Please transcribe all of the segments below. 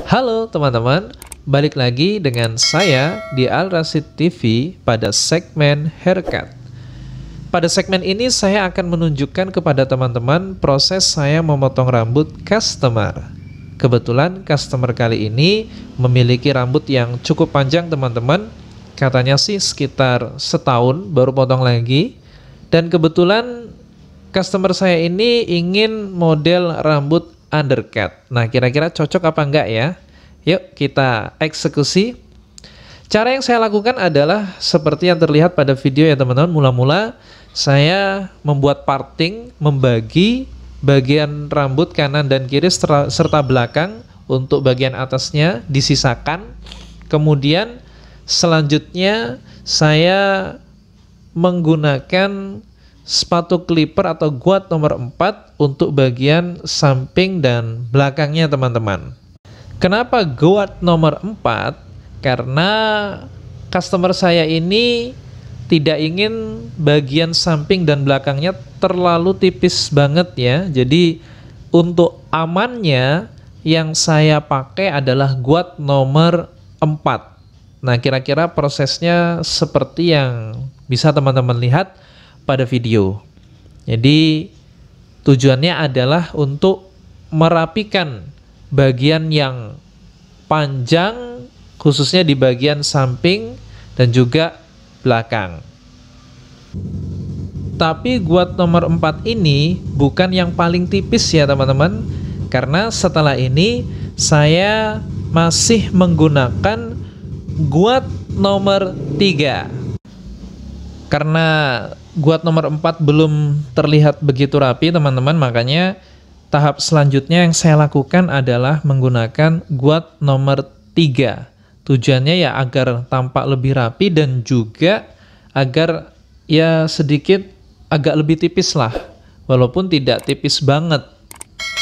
Halo teman-teman, balik lagi dengan saya di Al Rasyid TV pada segmen haircut. Pada segmen ini saya akan menunjukkan kepada teman-teman proses saya memotong rambut customer. Kebetulan customer kali ini memiliki rambut yang cukup panjang teman-teman. Katanya sih sekitar setahun baru potong lagi. Dan kebetulan customer saya ini ingin model rambut undercut. Nah, kira-kira cocok apa enggak ya? Yuk kita eksekusi. Cara yang saya lakukan adalah seperti yang terlihat pada video ya teman-teman. Mula-mula saya membuat parting, membagi bagian rambut kanan dan kiri serta belakang. Untuk bagian atasnya disisakan. Kemudian selanjutnya saya menggunakan sepatu clipper atau guat nomor 4 untuk bagian samping dan belakangnya teman-teman. Kenapa guat nomor 4? Karena customer saya ini tidak ingin bagian samping dan belakangnya terlalu tipis banget ya. Jadi untuk amannya yang saya pakai adalah guat nomor 4. Nah, kira-kira prosesnya seperti yang bisa teman-teman lihat pada video. Jadi tujuannya adalah untuk merapikan bagian yang panjang khususnya di bagian samping dan juga belakang. Tapi guat nomor 4 ini bukan yang paling tipis ya teman-teman, karena setelah ini saya masih menggunakan guat nomor 3. Karena guat nomor 4 belum terlihat begitu rapi teman-teman, makanya tahap selanjutnya yang saya lakukan adalah menggunakan guat nomor 3. Tujuannya ya agar tampak lebih rapi dan juga agar ya sedikit agak lebih tipis lah, walaupun tidak tipis banget,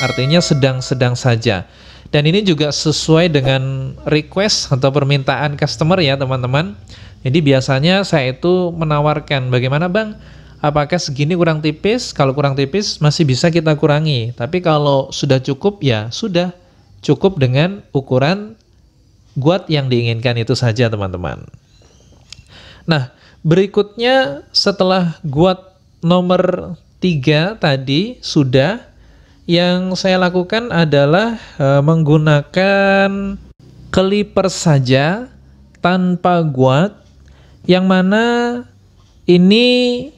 artinya sedang-sedang saja. Dan ini juga sesuai dengan request atau permintaan customer ya teman-teman. Jadi biasanya saya itu menawarkan, bagaimana bang? Apakah segini kurang tipis? Kalau kurang tipis masih bisa kita kurangi. Tapi kalau sudah cukup ya sudah cukup dengan ukuran guat yang diinginkan itu saja teman-teman. Nah, berikutnya setelah guat nomor 3 tadi sudah, yang saya lakukan adalah menggunakan clipper saja tanpa guat, yang mana ini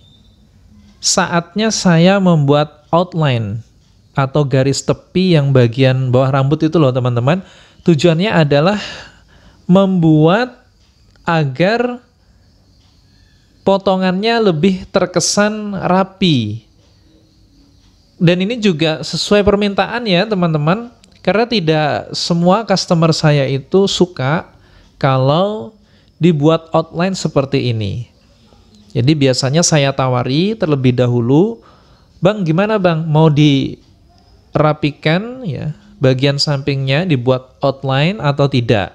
saatnya saya membuat outline atau garis tepi yang bagian bawah rambut itu loh teman-teman. Tujuannya adalah membuat agar potongannya lebih terkesan rapi. Dan ini juga sesuai permintaan ya teman-teman, karena tidak semua customer saya itu suka kalau dibuat outline seperti ini. Jadi biasanya saya tawari terlebih dahulu, bang gimana bang, mau dirapikan ya bagian sampingnya, dibuat outline atau tidak?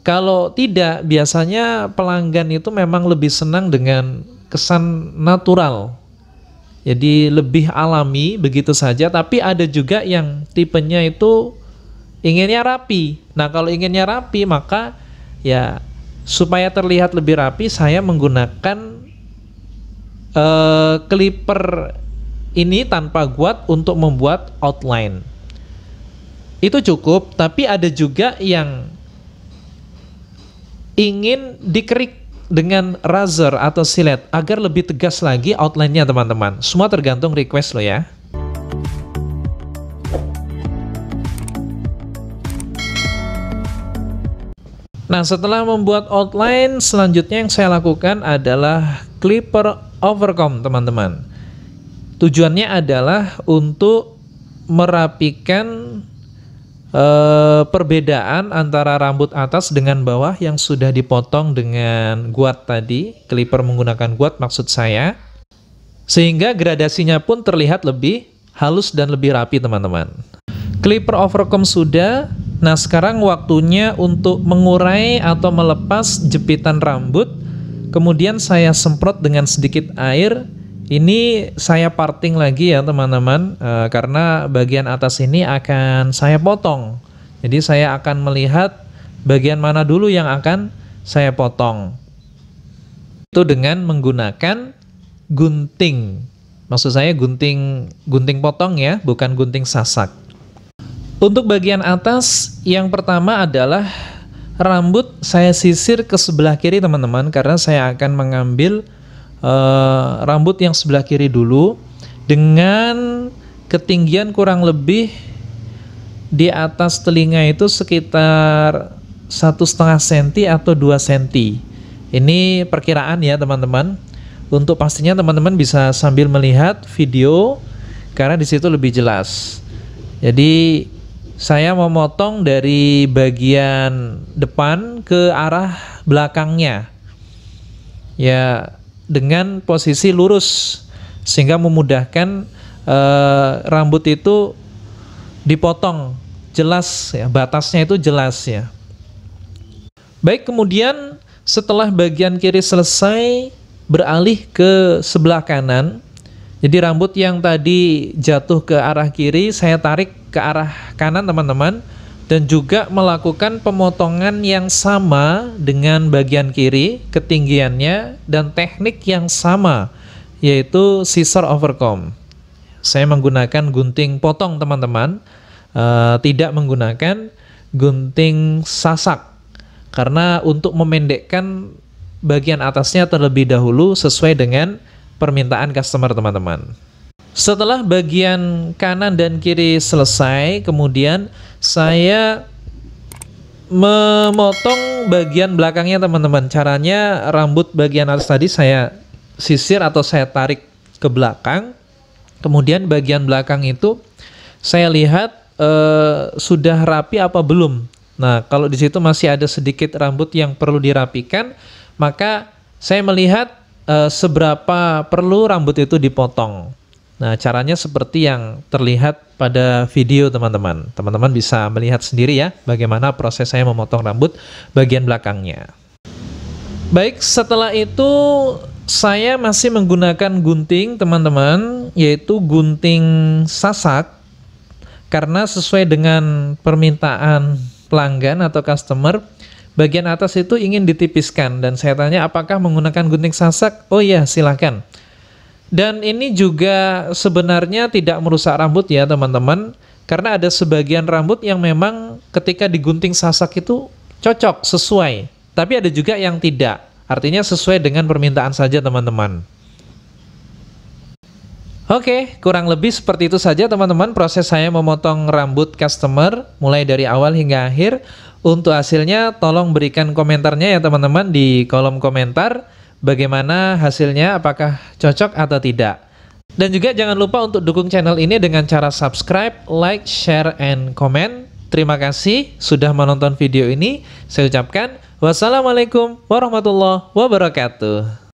Kalau tidak, biasanya pelanggan itu memang lebih senang dengan kesan natural. Jadi lebih alami begitu saja, tapi ada juga yang tipenya itu inginnya rapi. Nah, kalau inginnya rapi maka ya supaya terlihat lebih rapi saya menggunakan clipper ini tanpa guat untuk membuat outline. Itu cukup, tapi ada juga yang ingin dikerik dengan razor atau silet agar lebih tegas lagi outline-nya teman-teman. Semua tergantung request lo ya. Nah, setelah membuat outline, selanjutnya yang saya lakukan adalah clipper overcomb teman-teman. Tujuannya adalah untuk merapikan perbedaan antara rambut atas dengan bawah yang sudah dipotong dengan guat tadi, clipper menggunakan guat maksud saya, sehingga gradasinya pun terlihat lebih halus dan lebih rapi teman-teman. Clipper overcomb sudah. Nah, sekarang waktunya untuk mengurai atau melepas jepitan rambut. Kemudian saya semprot dengan sedikit air. Ini saya parting lagi ya teman-teman, karena bagian atas ini akan saya potong. Jadi saya akan melihat bagian mana dulu yang akan saya potong. Itu dengan menggunakan gunting. Maksud saya gunting potong ya, bukan gunting sasak. Untuk bagian atas, yang pertama adalah rambut saya sisir ke sebelah kiri teman-teman, karena saya akan mengambil rambut yang sebelah kiri dulu dengan ketinggian kurang lebih di atas telinga itu sekitar 1,5 cm atau 2 cm. Ini perkiraan ya teman-teman. Untuk pastinya teman-teman bisa sambil melihat video karena di situ lebih jelas. Jadi saya memotong dari bagian depan ke arah belakangnya. Ya, dengan posisi lurus sehingga memudahkan rambut itu dipotong jelas ya, batasnya itu jelas ya. Baik, kemudian setelah bagian kiri selesai, beralih ke sebelah kanan. Jadi rambut yang tadi jatuh ke arah kiri saya tarik ke arah kanan teman-teman, dan juga melakukan pemotongan yang sama dengan bagian kiri, ketinggiannya dan teknik yang sama, yaitu scissor overcomb. Saya menggunakan gunting potong teman-teman, tidak menggunakan gunting sasak, karena untuk memendekkan bagian atasnya terlebih dahulu sesuai dengan permintaan customer teman-teman. Setelah bagian kanan dan kiri selesai, kemudian saya memotong bagian belakangnya teman-teman. Caranya rambut bagian atas tadi saya sisir atau saya tarik ke belakang, kemudian bagian belakang itu saya lihat sudah rapi apa belum. Nah, kalau di situ masih ada sedikit rambut yang perlu dirapikan, maka saya melihat seberapa perlu rambut itu dipotong. Nah, caranya seperti yang terlihat pada video teman-teman. Teman-teman bisa melihat sendiri ya bagaimana proses saya memotong rambut bagian belakangnya. Baik, setelah itu saya masih menggunakan gunting teman-teman, yaitu gunting sasak, karena sesuai dengan permintaan pelanggan atau customer, bagian atas itu ingin ditipiskan, dan saya tanya apakah menggunakan gunting sasak. Oh iya, silakan. Dan ini juga sebenarnya tidak merusak rambut ya teman-teman, karena ada sebagian rambut yang memang ketika digunting sasak itu cocok, sesuai, tapi ada juga yang tidak, artinya sesuai dengan permintaan saja teman-teman. Oke, kurang lebih seperti itu saja teman-teman proses saya memotong rambut customer mulai dari awal hingga akhir. Untuk hasilnya tolong berikan komentarnya ya teman-teman di kolom komentar, bagaimana hasilnya, apakah cocok atau tidak. Dan juga jangan lupa untuk dukung channel ini dengan cara subscribe, like, share, and comment. Terima kasih sudah menonton video ini. Saya ucapkan wassalamualaikum warahmatullahi wabarakatuh.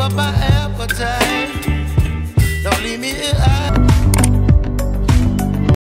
My appetite, don't leave me here.